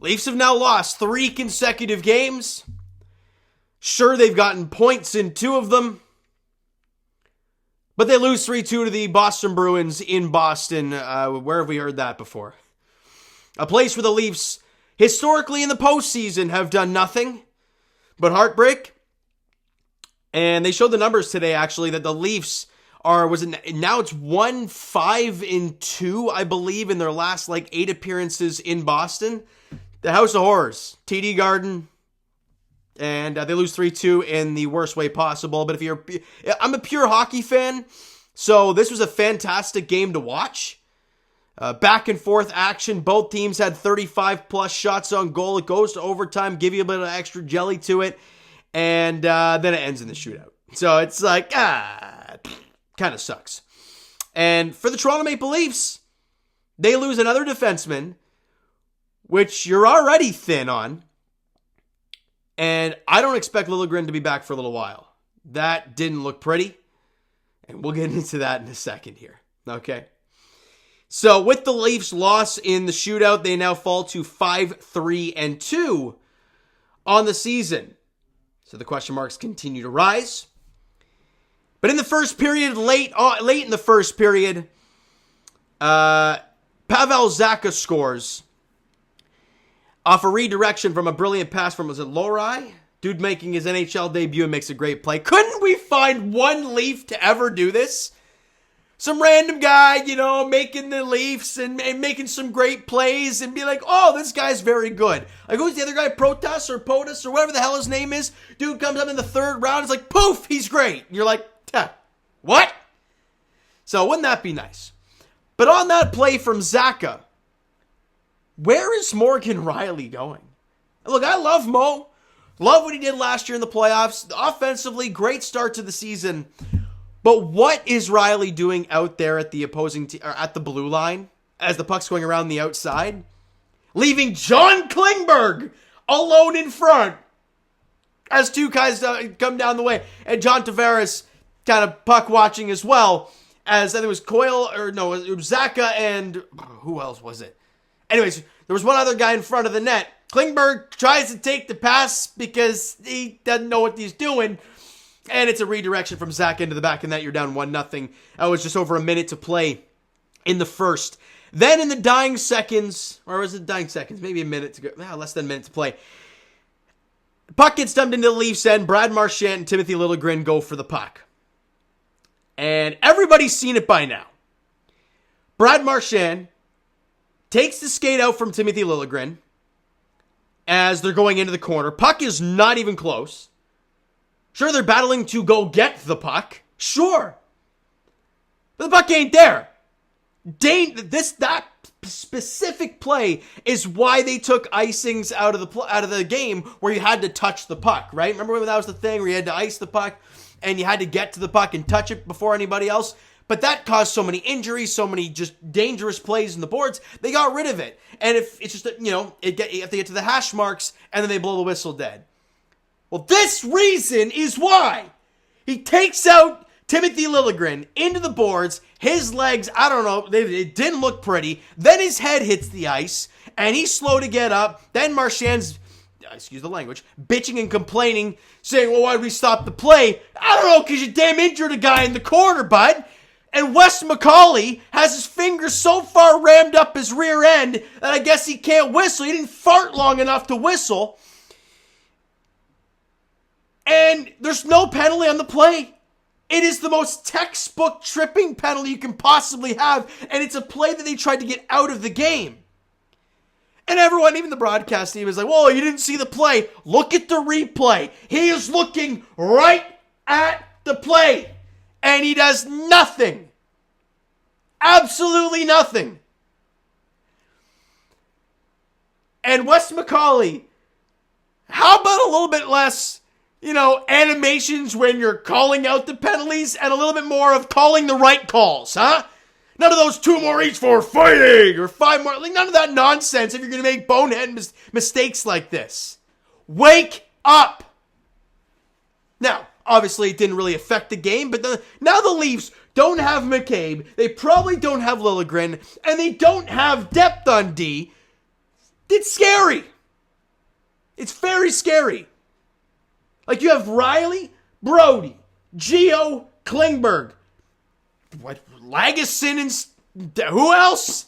Leafs have now lost 3 consecutive games. Sure, they've gotten points in 2 of them. But they lose 3-2 to the Boston Bruins in Boston. Where have we heard that before? A place where the Leafs, historically in the postseason, have done nothing but heartbreak. And they showed the numbers today, actually, that the Leafs now it's 1-5-2, I believe, in their last 8 appearances in Boston. The House of Horrors, TD Garden, and they lose 3-2 in the worst way possible. But I'm a pure hockey fan, so this was a fantastic game to watch. Back and forth action. Both teams had 35 plus shots on goal. It goes to overtime, give you a bit of extra jelly to it, and then it ends in the shootout. So it's kind of sucks. And for the Toronto Maple Leafs, they lose another defenseman, which you're already thin on. And I don't expect Liljegren to be back for a little while. That didn't look pretty. And we'll get into that in a second here. Okay. So with the Leafs' loss in the shootout, they now fall to 5-3-2 on the season. So the question marks continue to rise. But in the first period, late in the first period, Pavel Zacha scores off a redirection from a brilliant pass from, was it Lohrei? Dude making his NHL debut and makes a great play. Couldn't we find one Leaf to ever do this? Some random guy, making the Leafs and making some great plays and be like, oh, this guy's very good. Like, who's the other guy? Protas or POTUS or whatever the hell his name is. Dude comes up in the 3rd round. It's like, poof, he's great. And you're like, what? So wouldn't that be nice? But on that play from Zacha, where is Morgan Rielly going? Look, I love Mo. Love what he did last year in the playoffs. Offensively, great start to the season. But what is Rielly doing out there at the opposing team, or at the blue line as the puck's going around the outside? Leaving John Klingberg alone in front as 2 guys come down the way. And John Tavares kind of puck watching as well, as I think it was it was Zacha and who else was it? Anyways, there was one other guy in front of the net. Klingberg tries to take the pass because he doesn't know what he's doing. And it's a redirection from Zacha into the back of the net. You're down 1-0. That was just over a minute to play in the first. Then in the dying seconds, or was it dying seconds? Maybe a minute to go. Less than a minute to play. Puck gets dumped into the Leafs end. Brad Marchand and Timothy Liljegren go for the puck. And everybody's seen it by now. Brad Marchand takes the skate out from Timothy Liljegren as they're going into the corner. Puck is not even close. Sure, they're battling to go get the puck. Sure. But the puck ain't there. That specific play is why they took icings out of the game where you had to touch the puck, right? Remember when that was the thing where you had to ice the puck and you had to get to the puck and touch it before anybody else? But that caused so many injuries, so many just dangerous plays in the boards. They got rid of it. And if it's just, if they get to the hash marks and then they blow the whistle dead. Well, this reason is why. He takes out Timothy Liljegren into the boards. His legs, I don't know, it didn't look pretty. Then his head hits the ice, and he's slow to get up. Then Marchand's, excuse the language, bitching and complaining, saying, well, why did we stop the play? I don't know, because you damn injured a guy in the corner, bud. And Wes McCauley has his fingers so far rammed up his rear end that I guess he can't whistle. He didn't fart long enough to whistle. And there's no penalty on the play. It is the most textbook tripping penalty you can possibly have. And it's a play that they tried to get out of the game. And everyone, even the broadcast team, is like, whoa, you didn't see the play. Look at the replay. He is looking right at the play. And he does nothing. Absolutely nothing. And Wes McCauley, how about a little bit less, animations when you're calling out the penalties and a little bit more of calling the right calls, huh? None of those 2 more each for fighting or 5 more. None of that nonsense if you're going to make bonehead mistakes like this. Wake up. Now, obviously, it didn't really affect the game, but now the Leafs don't have McCabe. They probably don't have Liljegren, and they don't have depth on D. D It's scary. It's very scary. Like, you have Riley, Brody, Gio, Klingberg, Lagesson, and who else?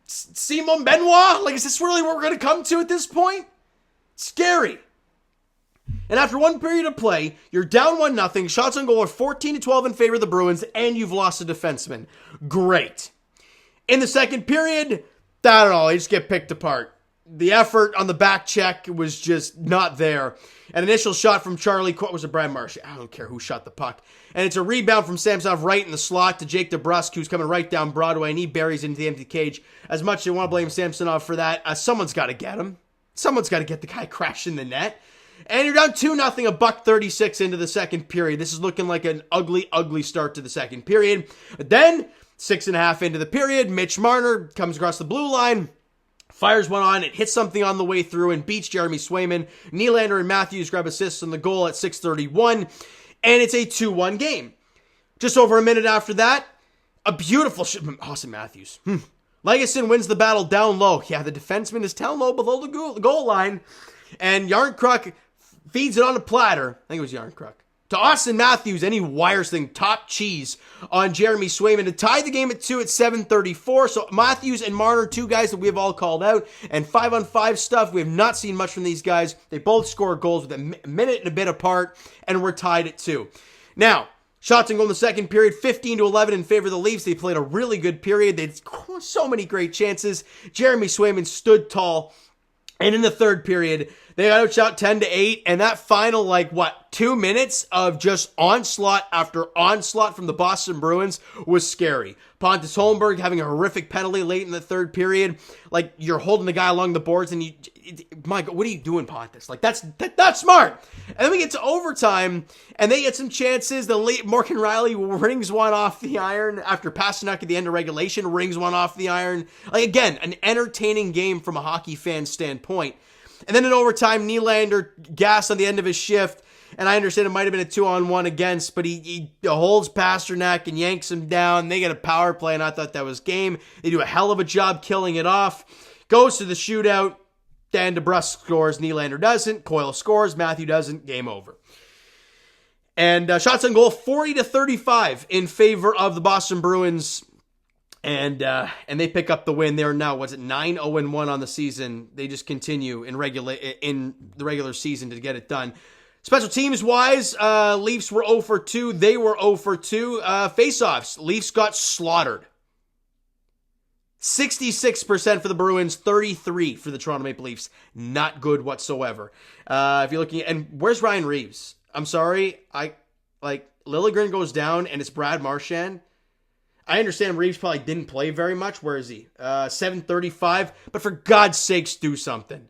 Simon Benoit? Like, is this really what we're going to come to at this point? Scary. And after one period of play, you're down 1-0. Shots on goal are 14-12 in favor of the Bruins, and you've lost a defenseman. Great. In the second period, I don't know, they just get picked apart. The effort on the back check was just not there. An initial shot from Charlie, was it Brad Marsh? I don't care who shot the puck. And it's a rebound from Samsonov right in the slot to Jake DeBrusk, who's coming right down Broadway, and he buries into the empty cage. As much as you want to blame Samsonov for that, someone's got to get him. Someone's got to get the guy crashing the net. And you're down 2-0, $1:36 into the second period. This is looking like an ugly, ugly start to the second period. But then, 6.5 into the period, Mitch Marner comes across the blue line, fires one on, it hits something on the way through and beats Jeremy Swayman. Nylander and Matthews grab assists on the goal at 6:31, and it's a 2-1 game. Just over a minute after that, a beautiful Austin Matthews. Lagesson wins the battle down low. Yeah, the defenseman is down low below the goal line, and Yarncrook feeds it on a platter. I think it was Yarncrook. To Austin Matthews, and he wires thing top cheese on Jeremy Swayman to tie the game at 2 at 7:34. So Matthews and Marner, two guys that we have all called out, and 5-on-5 stuff. We have not seen much from these guys. They both scored goals with a minute and a bit apart, and we're tied at 2. Now, shots and goal in the second period, 15-11 in favor of the Leafs. They played a really good period. They had so many great chances. Jeremy Swayman stood tall. And in the third period, they got outshot 10-8, and that final, 2 minutes of just onslaught after onslaught from the Boston Bruins was scary. Pontus Holmberg having a horrific penalty late in the third period. You're holding the guy along the boards, and my God, what are you doing, Pontus? That's smart. And then we get to overtime, and they get some chances. Morgan Riley rings one off the iron after Pasternak at the end of regulation rings one off the iron. Again, an entertaining game from a hockey fan standpoint. And then in overtime, Nylander gassed on the end of his shift. And I understand it might have been a 2-on-1 against, but he holds Pasternak and yanks him down. They get a power play, and I thought that was game. They do a hell of a job killing it off. Goes to the shootout. Dan DeBrusk scores. Nylander doesn't. Coyle scores. Matthew doesn't. Game over. And shots on goal, 40-35 in favor of the Boston Bruins. And they pick up the win. They're now, 9-0-1 on the season. They just continue in the regular season to get it done. Special teams wise, Leafs were 0 for 2. They were 0 for 2. Face-offs, Leafs got slaughtered. 66% for the Bruins, 33% for the Toronto Maple Leafs. Not good whatsoever. If you're looking at, and where's Ryan Reeves? I'm sorry, Liljegren goes down and it's Brad Marchand. I understand Reeves probably didn't play very much. Where is he? 7:35. But for God's sakes, do something.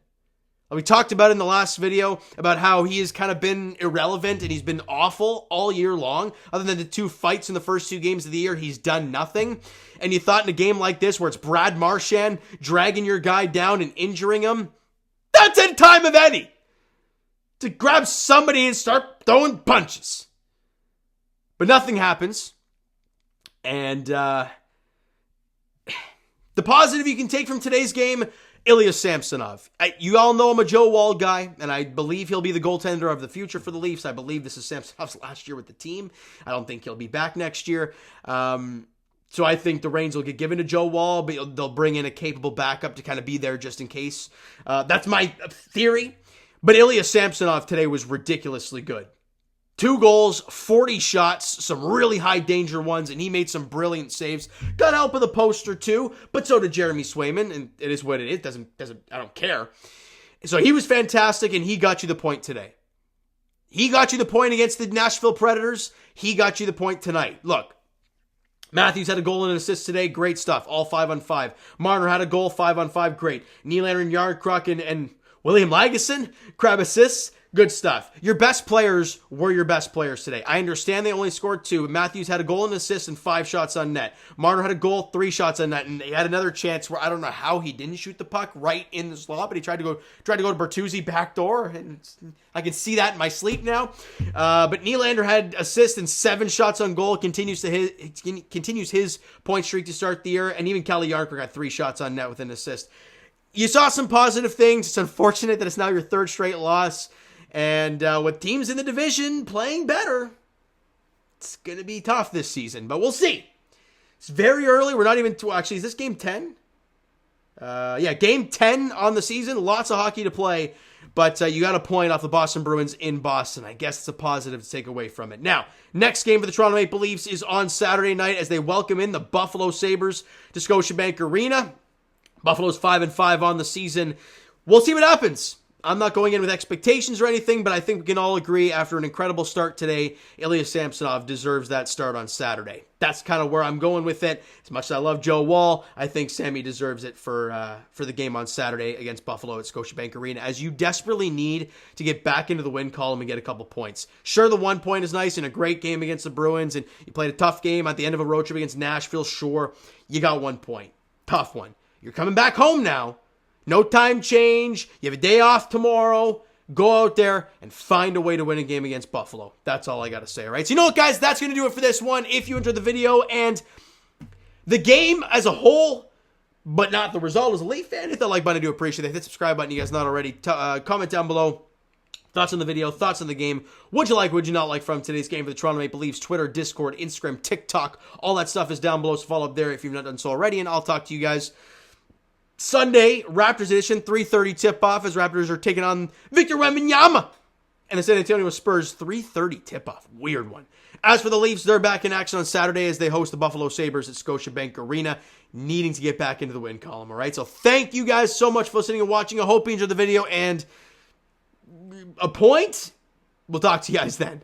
We talked about in the last video about how he has kind of been irrelevant and he's been awful all year long. Other than the 2 fights in the first 2 games of the year, he's done nothing. And you thought in a game like this where it's Brad Marchand dragging your guy down and injuring him, that's in time of any to grab somebody and start throwing punches. But nothing happens. And the positive you can take from today's game, Ilya Samsonov. You all know I'm a Joe Wall guy, and I believe he'll be the goaltender of the future for the Leafs. I believe this is Samsonov's last year with the team. I don't think he'll be back next year. So I think the reins will get given to Joe Wall, but they'll bring in a capable backup to kind of be there just in case. That's my theory. But Ilya Samsonov today was ridiculously good. 2 goals, 40 shots, some really high danger ones, and he made some brilliant saves. Got help with a post or 2, but so did Jeremy Swayman, and it is what it is. Doesn't I don't care. So he was fantastic, and he got you the point today. He got you the point against the Nashville Predators. He got you the point tonight. Look, Matthews had a goal and an assist today. Great stuff. All 5-on-5. Marner had a goal, 5-on-5. Great. Nylander and Yarncrook and William Lagesson grab assists. Good stuff. Your best players were your best players today. I understand they only scored 2, but Matthews had a goal and assist and 5 shots on net. Marner had a goal, 3 shots on net, and he had another chance where I don't know how he didn't shoot the puck right in the slot, but he tried to go to Bertuzzi backdoor, and I can see that in my sleep now. But Nylander had assists and 7 shots on goal, continues his point streak to start the year, and even Calle Yarncrook got 3 shots on net with an assist. you saw some positive things. It's unfortunate that it's now your third straight loss. And with teams in the division playing better, it's going to be tough this season. But we'll see. It's very early. We're not even... Actually, is this game 10? Yeah, game 10 on the season. Lots of hockey to play. But you got a point off the Boston Bruins in Boston. I guess it's a positive to take away from it. Now, next game for the Toronto Maple Leafs is on Saturday night as they welcome in the Buffalo Sabres to Scotiabank Arena. Buffalo's 5-5 on the season. We'll see what happens. I'm not going in with expectations or anything, but I think we can all agree after an incredible start today, Ilya Samsonov deserves that start on Saturday. That's kind of where I'm going with it. As much as I love Joe Wall, I think Sammy deserves it for the game on Saturday against Buffalo at Scotiabank Arena, as you desperately need to get back into the win column and get a couple points. Sure, the 1 point is nice in a great game against the Bruins, and you played a tough game at the end of a road trip against Nashville. Sure, you got 1 point. Tough one. You're coming back home now. No time change. You have a day off tomorrow. Go out there and find a way to win a game against Buffalo. That's all I got to say, all right? So you know what, guys? That's going to do it for this one. If you enjoyed the video and the game as a whole, but not the result as a Leaf fan, hit that like button. I do appreciate it. Hit the subscribe button. You guys not already. Comment down below. Thoughts on the video, thoughts on the game. What'd you like, what'd you not like from today's game for the Toronto Maple Leafs? Twitter, Discord, Instagram, TikTok. All that stuff is down below, so follow up there if you've not done so already. And I'll talk to you guys Sunday, Raptors edition, 3:30 tip-off as Raptors are taking on Victor Wembanyama and the San Antonio Spurs, 3:30 tip-off. Weird one. As for the Leafs, they're back in action on Saturday as they host the Buffalo Sabres at Scotiabank Arena, needing to get back into the win column, all right? So thank you guys so much for listening and watching. I hope you enjoyed the video, and a point. We'll talk to you guys then.